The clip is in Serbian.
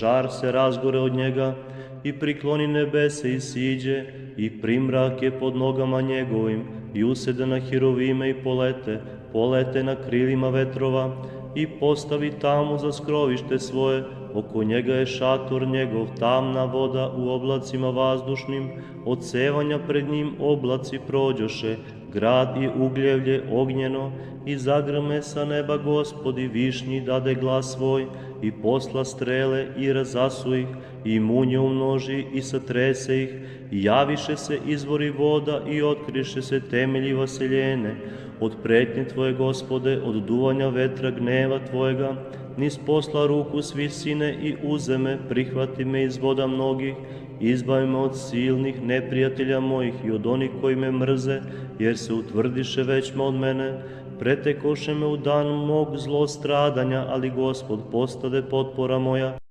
žar se razgore od njega, i prikloni nebese i siđe, i primrak je pod nogama njegovim, i usede na hirovime i polete na krilima vetrova, i postavi tamu za skrovište svoje, oko njega je šator njegov, tamna voda u oblacima vazdušnim, od sevanja pred njim oblaci prođoše, grad i ugljevlje ognjeno, i zagrme sa neba Gospodi višnji dade glas svoj, i posla strele i razasu ih, i munje umnoži i satrese ih, i javiše se izvori voda i otkriše se temelji vaseljene, od pretnje Tvoje, Gospode, od duvanja vetra gneva Tvojega, niz posla ruku s visine i uzeme, prihvati me iz voda mnogih, izbavi me od silnih neprijatelja mojih i od onih koji me mrze, jer se utvrdiše većma od mene, pretekoše me u dan mog zlostradanja, ali Gospod postade potpora moja.